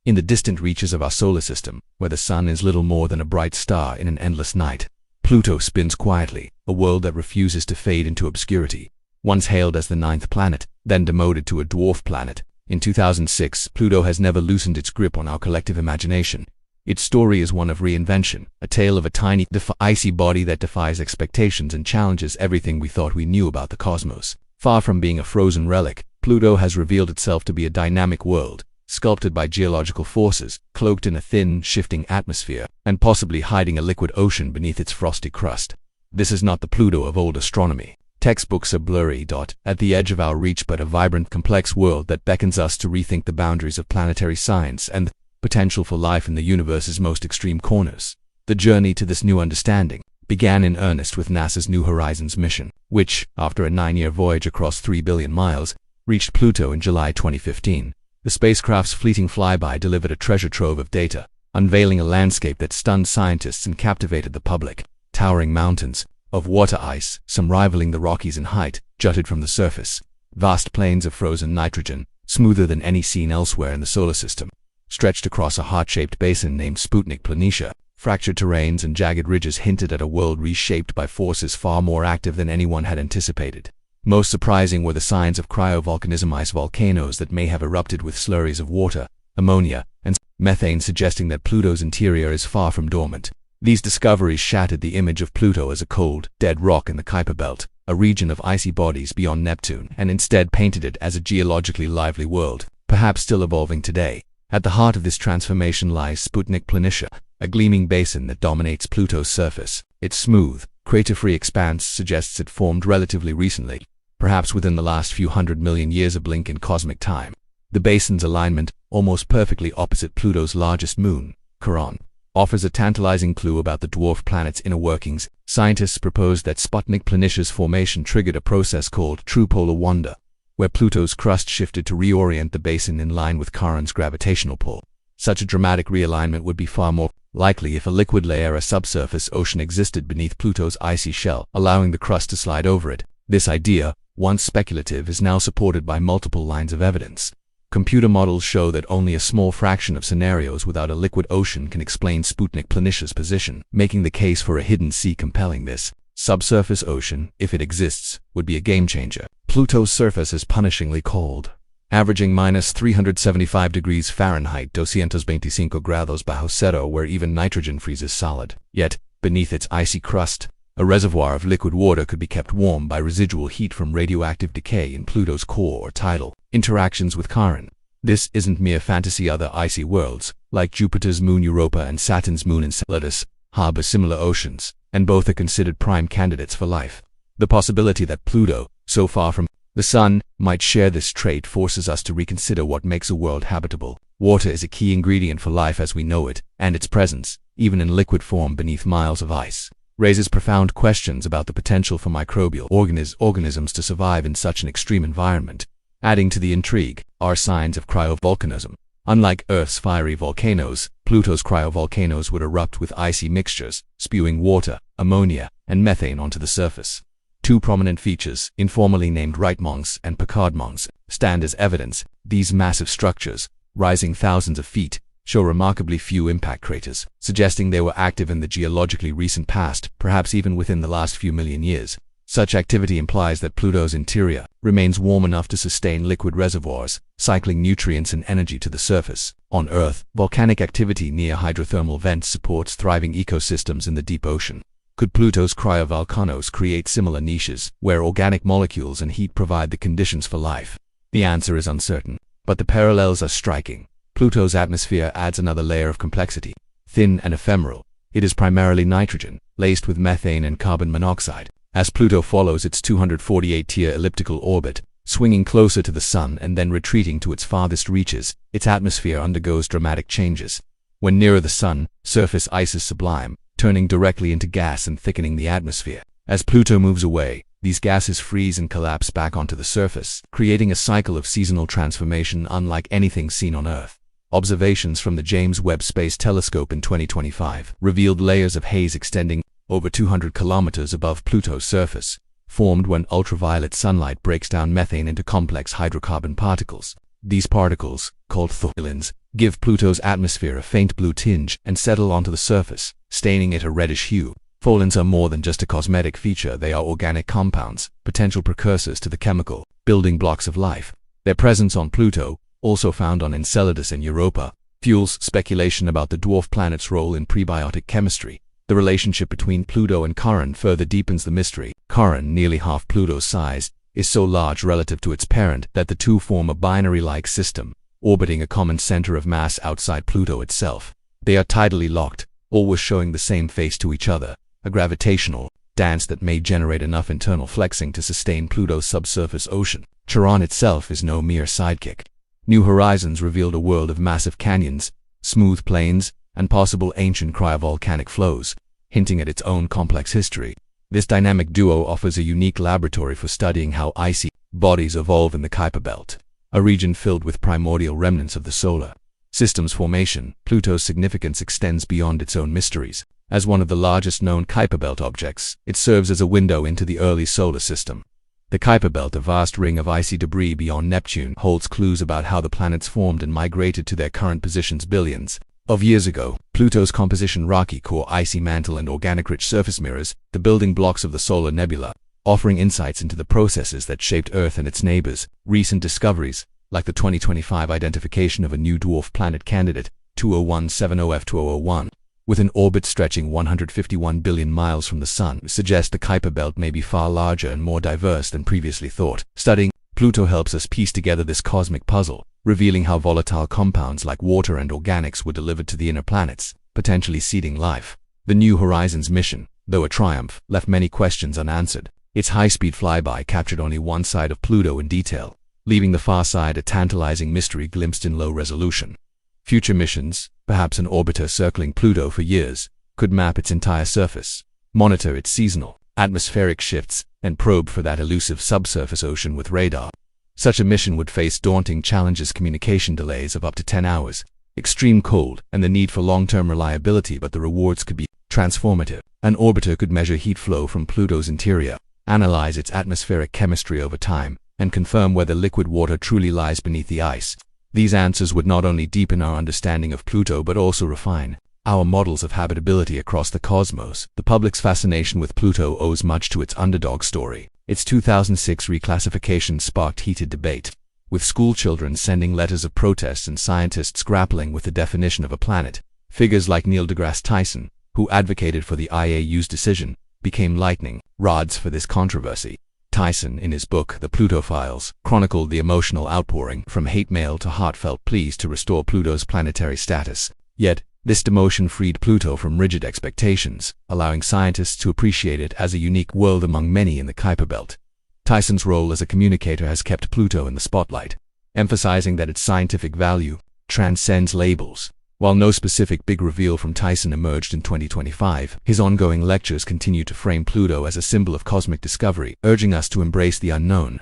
In the distant reaches of our solar system, where the sun is little more than a bright star in an endless night, Pluto spins quietly, a world that refuses to fade into obscurity. Once hailed as the ninth planet, then demoted to a dwarf planet, in 2006, Pluto has never loosened its grip on our collective imagination. Its story is one of reinvention, a tale of a tiny, icy body that defies expectations and challenges everything we thought we knew about the cosmos. Far from being a frozen relic, Pluto has revealed itself to be a dynamic world, sculpted by geological forces, cloaked in a thin, shifting atmosphere, and possibly hiding a liquid ocean beneath its frosty crust. This is not the Pluto of old astronomy. Textbooks are blurry, at the edge of our reach, but a vibrant, complex world that beckons us to rethink the boundaries of planetary science and the potential for life in the universe's most extreme corners. The journey to this new understanding began in earnest with NASA's New Horizons mission, which, after a 9-year voyage across 3 billion miles, reached Pluto in July 2015. The spacecraft's fleeting flyby delivered a treasure trove of data, unveiling a landscape that stunned scientists and captivated the public. Towering mountains of water ice, some rivaling the Rockies in height, jutted from the surface. Vast plains of frozen nitrogen, smoother than any seen elsewhere in the solar system, stretched across a heart-shaped basin named Planitia. Fractured terrains and jagged ridges hinted at a world reshaped by forces far more active than anyone had anticipated. Most surprising were the signs of cryovolcanism, ice volcanoes that may have erupted with slurries of water, ammonia, and methane, suggesting that Pluto's interior is far from dormant. These discoveries shattered the image of Pluto as a cold, dead rock in the Kuiper belt, a region of icy bodies beyond Neptune, and instead painted it as a geologically lively world, perhaps still evolving today. At the heart of this transformation lies Planitia, a gleaming basin that dominates Pluto's surface. Its smooth, crater-free expanse suggests it formed relatively recently, perhaps within the last few 100 million years, a blink in cosmic time. The basin's alignment, almost perfectly opposite Pluto's largest moon, Charon, offers a tantalizing clue about the dwarf planet's inner workings. Scientists propose that Planitia's formation triggered a process called true polar wander, where Pluto's crust shifted to reorient the basin in line with Charon's gravitational pull. Such a dramatic realignment would be far more likely if a liquid layer, a subsurface ocean, existed beneath Pluto's icy shell, allowing the crust to slide over it. This idea, once speculative, is now supported by multiple lines of evidence. Computer models show that only a small fraction of scenarios without a liquid ocean can explain Planitia's position, making the case for a hidden sea compelling. This subsurface ocean, if it exists, would be a game-changer. Pluto's surface is punishingly cold, averaging minus 375 degrees Fahrenheit, 225 grados bajo cero, where even nitrogen freezes solid. Yet, beneath its icy crust, a reservoir of liquid water could be kept warm by residual heat from radioactive decay in Pluto's core or tidal interactions with Charon. This isn't mere fantasy. Other icy worlds, like Jupiter's moon Europa and Saturn's moon Enceladus, harbor similar oceans, and both are considered prime candidates for life. The possibility that Pluto, so far from the Sun, might share this trait forces us to reconsider what makes a world habitable. Water is a key ingredient for life as we know it, and its presence, even in liquid form beneath miles of ice, raises profound questions about the potential for microbial organisms to survive in such an extreme environment. Adding to the intrigue are signs of cryovolcanism. Unlike Earth's fiery volcanoes, Pluto's cryovolcanoes would erupt with icy mixtures, spewing water, ammonia, and methane onto the surface. Two prominent features, informally named Reitmongs and Picardmongs, stand as evidence. These massive structures, rising thousands of feet, show remarkably few impact craters, suggesting they were active in the geologically recent past, perhaps even within the last few million years. Such activity implies that Pluto's interior remains warm enough to sustain liquid reservoirs, cycling nutrients and energy to the surface. On Earth, volcanic activity near hydrothermal vents supports thriving ecosystems in the deep ocean. Could Pluto's cryovolcanoes create similar niches, where organic molecules and heat provide the conditions for life? The answer is uncertain, but the parallels are striking. Pluto's atmosphere adds another layer of complexity. Thin and ephemeral, it is primarily nitrogen, laced with methane and carbon monoxide. As Pluto follows its 248-year elliptical orbit, swinging closer to the Sun and then retreating to its farthest reaches, its atmosphere undergoes dramatic changes. When nearer the Sun, surface ice is sublime, turning directly into gas and thickening the atmosphere. As Pluto moves away, these gases freeze and collapse back onto the surface, creating a cycle of seasonal transformation unlike anything seen on Earth. Observations from the James Webb Space Telescope in 2025 revealed layers of haze extending over 200 kilometers above Pluto's surface, formed when ultraviolet sunlight breaks down methane into complex hydrocarbon particles. These particles, called tholins, give Pluto's atmosphere a faint blue tinge and settle onto the surface, staining it a reddish hue. Tholins are more than just a cosmetic feature. They are organic compounds, potential precursors to the chemical building blocks of life. Their presence on Pluto, also found on Enceladus and Europa, fuels speculation about the dwarf planet's role in prebiotic chemistry. The relationship between Pluto and Charon further deepens the mystery. Charon, nearly half Pluto's size, is so large relative to its parent that the two form a binary-like system, orbiting a common center of mass outside Pluto itself. They are tidally locked, always showing the same face to each other, a gravitational dance that may generate enough internal flexing to sustain Pluto's subsurface ocean. Charon itself is no mere sidekick. New Horizons revealed a world of massive canyons, smooth plains, and possible ancient cryovolcanic flows, hinting at its own complex history. This dynamic duo offers a unique laboratory for studying how icy bodies evolve in the Kuiper belt, a region filled with primordial remnants of the solar system's formation. Pluto's significance extends beyond its own mysteries. As one of the largest known Kuiper belt objects, it serves as a window into the early solar system. The Kuiper belt, a vast ring of icy debris beyond Neptune, holds clues about how the planets formed and migrated to their current positions billions of years ago. Pluto's composition, rocky core, icy mantle, and organic-rich surface mirrors the building blocks of the solar nebula, offering insights into the processes that shaped Earth and its neighbors. Recent discoveries, like the 2025 identification of a new dwarf planet candidate, 2017OF2001, with an orbit stretching 151 billion miles from the Sun, suggest the Kuiper belt may be far larger and more diverse than previously thought. Studying Pluto helps us piece together this cosmic puzzle, revealing how volatile compounds like water and organics were delivered to the inner planets, potentially seeding life. The New Horizons mission, though a triumph, left many questions unanswered. Its high-speed flyby captured only one side of Pluto in detail, leaving the far side a tantalizing mystery glimpsed in low resolution. Future missions, perhaps an orbiter circling Pluto for years, could map its entire surface, monitor its seasonal, atmospheric shifts, and probe for that elusive subsurface ocean with radar. Such a mission would face daunting challenges: communication delays of up to 10 hours, extreme cold, and the need for long-term reliability, but the rewards could be transformative. An orbiter could measure heat flow from Pluto's interior, analyze its atmospheric chemistry over time, and confirm whether liquid water truly lies beneath the ice. These answers would not only deepen our understanding of Pluto but also refine our models of habitability across the cosmos. The public's fascination with Pluto owes much to its underdog story. Its 2006 reclassification sparked heated debate, with schoolchildren sending letters of protest and scientists grappling with the definition of a planet. Figures like deGrasse Tyson, who advocated for the IAU's decision, became lightning rods for this controversy. Tyson, in his book The Pluto Files, chronicled the emotional outpouring, from hate mail to heartfelt pleas to restore Pluto's planetary status. Yet, this demotion freed Pluto from rigid expectations, allowing scientists to appreciate it as a unique world among many in the Kuiper belt. Tyson's role as a communicator has kept Pluto in the spotlight, emphasizing that its scientific value transcends labels. While no specific big reveal from Tyson emerged in 2025, his ongoing lectures continue to frame Pluto as a symbol of cosmic discovery, urging us to embrace the unknown.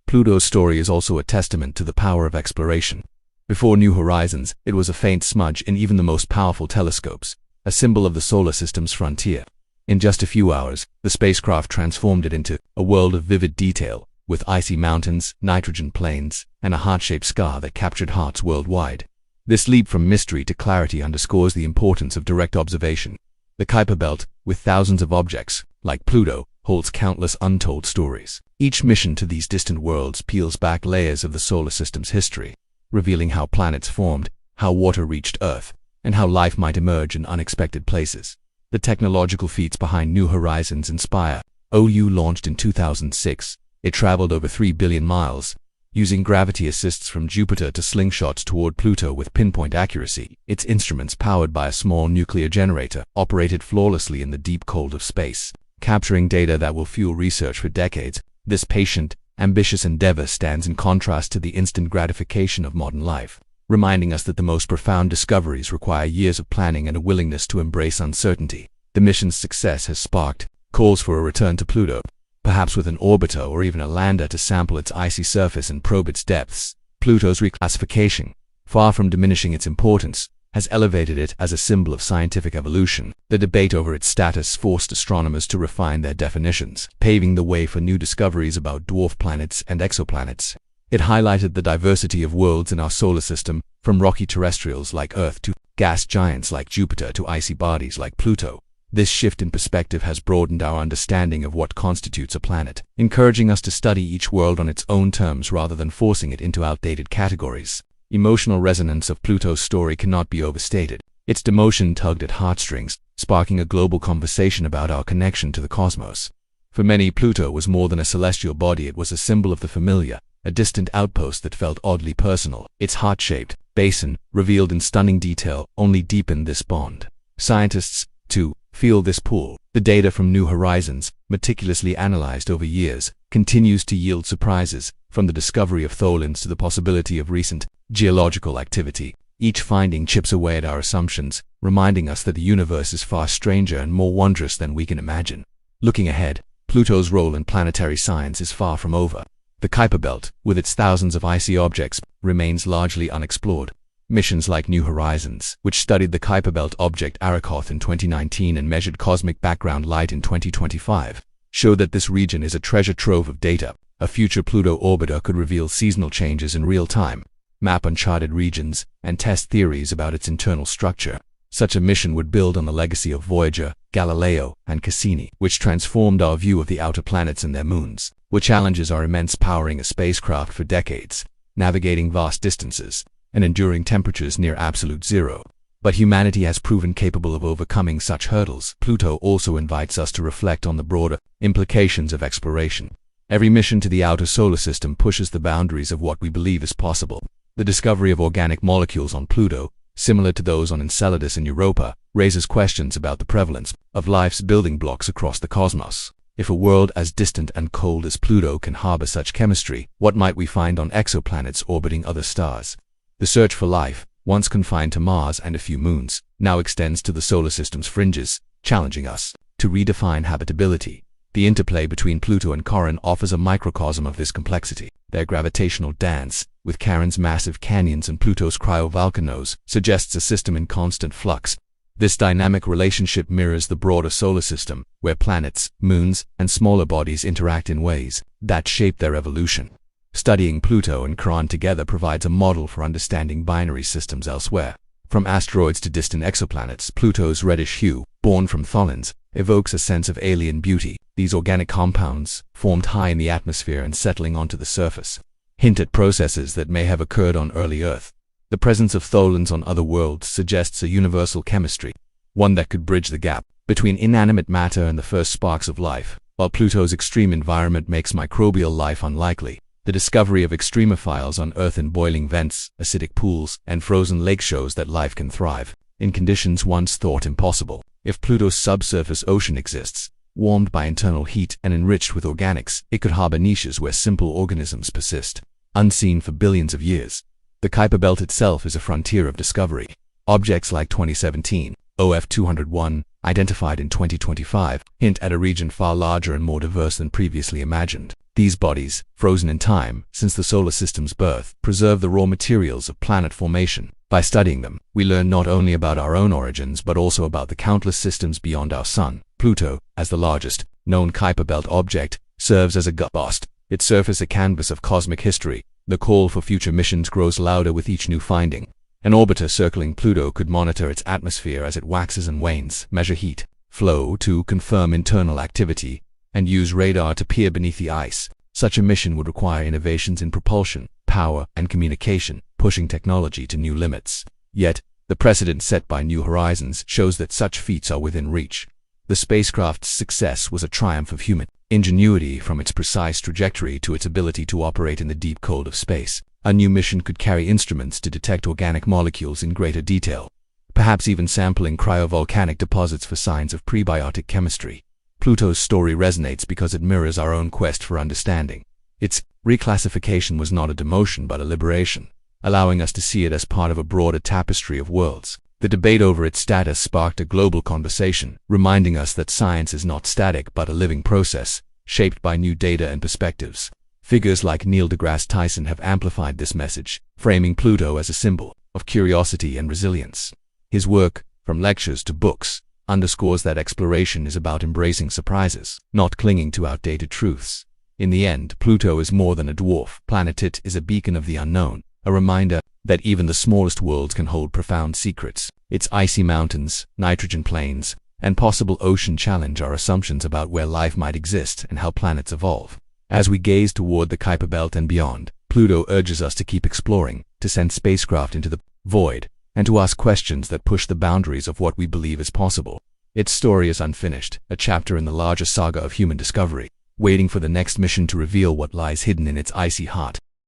Pluto's story is also a testament to the power of exploration. Before New Horizons, it was a faint smudge in even the most powerful telescopes, a symbol of the solar system's frontier. In just a few hours, the spacecraft transformed it into a world of vivid detail, with icy mountains, nitrogen plains, and a heart-shaped scar that captured hearts worldwide. This leap from mystery to clarity underscores the importance of direct observation. The Kuiper belt, with thousands of objects, like Pluto, holds countless untold stories. Each mission to these distant worlds peels back layers of the solar system's history, revealing how planets formed, how water reached Earth, and how life might emerge in unexpected places. The technological feats behind New Horizons inspire. OU launched in 2006. It traveled over 3 billion miles, using gravity assists from Jupiter to slingshots toward Pluto with pinpoint accuracy. Its instruments, powered by a small nuclear generator, operated flawlessly in the deep cold of space, capturing data that will fuel research for decades. This patient, ambitious endeavor stands in contrast to the instant gratification of modern life, reminding us that the most profound discoveries require years of planning and a willingness to embrace uncertainty. The mission's success has sparked calls for a return to Pluto, perhaps with an orbiter or even a lander to sample its icy surface and probe its depths. Pluto's reclassification, far from diminishing its importance, has elevated it as a symbol of scientific evolution. The debate over its status forced astronomers to refine their definitions, paving the way for new discoveries about dwarf planets and exoplanets. It highlighted the diversity of worlds in our solar system, from rocky terrestrials like Earth to gas giants like Jupiter to icy bodies like Pluto. This shift in perspective has broadened our understanding of what constitutes a planet, encouraging us to study each world on its own terms rather than forcing it into outdated categories. Emotional resonance of Pluto's story cannot be overstated. Its demotion tugged at heartstrings, sparking a global conversation about our connection to the cosmos. For many, Pluto was more than a celestial body. It was a symbol of the familiar, a distant outpost that felt oddly personal. Its heart-shaped basin, revealed in stunning detail, only deepened this bond. Scientists, too, feel this pull. The data from New Horizons, meticulously analyzed over years, continues to yield surprises, from the discovery of tholins to the possibility of recent geological activity. Each finding chips away at our assumptions, reminding us that the universe is far stranger and more wondrous than we can imagine. Looking ahead, Pluto's role in planetary science is far from over. The Kuiper belt, with its thousands of icy objects, remains largely unexplored. Missions like New Horizons, which studied the Kuiper belt object Arakoth in 2019 and measured cosmic background light in 2025, show that this region is a treasure trove of data. A future Pluto orbiter could reveal seasonal changes in real time, map uncharted regions, and test theories about its internal structure. Such a mission would build on the legacy of Voyager, Galileo, and Cassini, which transformed our view of the outer planets and their moons. What challenges are immense: powering a spacecraft for decades, navigating vast distances, and enduring temperatures near absolute zero. But humanity has proven capable of overcoming such hurdles. Pluto also invites us to reflect on the broader implications of exploration. Every mission to the outer solar system pushes the boundaries of what we believe is possible. The discovery of organic molecules on Pluto, similar to those on Enceladus and Europa, raises questions about the prevalence of life's building blocks across the cosmos. If a world as distant and cold as Pluto can harbor such chemistry, what might we find on exoplanets orbiting other stars? The search for life, once confined to Mars and a few moons, now extends to the solar system's fringes, challenging us to redefine habitability. The interplay between Pluto and Charon offers a microcosm of this complexity. Their gravitational dance, with Charon's massive canyons and Pluto's cryovolcanoes, suggests a system in constant flux. This dynamic relationship mirrors the broader solar system, where planets, moons, and smaller bodies interact in ways that shape their evolution. Studying Pluto and Charon together provides a model for understanding binary systems elsewhere. From asteroids to distant exoplanets, Pluto's reddish hue, born from tholins, evokes a sense of alien beauty. These organic compounds, formed high in the atmosphere and settling onto the surface, hint at processes that may have occurred on early Earth. The presence of tholins on other worlds suggests a universal chemistry, one that could bridge the gap between inanimate matter and the first sparks of life. While Pluto's extreme environment makes microbial life unlikely, the discovery of extremophiles on Earth in boiling vents, acidic pools, and frozen lakes shows that life can thrive in conditions once thought impossible. If Pluto's subsurface ocean exists, warmed by internal heat and enriched with organics, it could harbor niches where simple organisms persist, unseen for billions of years. The Kuiper belt itself is a frontier of discovery. Objects like 2017 OF-201, identified in 2025, hint at a region far larger and more diverse than previously imagined. These bodies, frozen in time since the solar system's birth, preserve the raw materials of planet formation. By studying them, we learn not only about our own origins but also about the countless systems beyond our Sun. Pluto, as the largest known Kuiper belt object, serves as a ghost, its surface a canvas of cosmic history. The call for future missions grows louder with each new finding. An orbiter circling Pluto could monitor its atmosphere as it waxes and wanes, measure heat flow to confirm internal activity, and use radar to peer beneath the ice. Such a mission would require innovations in propulsion, power, and communication, pushing technology to new limits. Yet, the precedent set by New Horizons shows that such feats are within reach. The spacecraft's success was a triumph of human ingenuity, from its precise trajectory to its ability to operate in the deep cold of space. A new mission could carry instruments to detect organic molecules in greater detail, perhaps even sampling cryovolcanic deposits for signs of prebiotic chemistry. Pluto's story resonates because it mirrors our own quest for understanding. Its reclassification was not a demotion but a liberation, allowing us to see it as part of a broader tapestry of worlds. The debate over its status sparked a global conversation, reminding us that science is not static but a living process, shaped by new data and perspectives. Figures like Neil deGrasse Tyson have amplified this message, framing Pluto as a symbol of curiosity and resilience. His work, from lectures to books, underscores that exploration is about embracing surprises, not clinging to outdated truths. In the end, Pluto is more than a dwarf planet. It is a beacon of the unknown, a reminder that even the smallest worlds can hold profound secrets. Its icy mountains, nitrogen plains, and possible ocean challenge our assumptions about where life might exist and how planets evolve. As we gaze toward the Kuiper belt and beyond, Pluto urges us to keep exploring, to send spacecraft into the void, and to ask questions that push the boundaries of what we believe is possible. Its story is unfinished, a chapter in the larger saga of human discovery, waiting for the next mission to reveal what lies hidden in its icy heart.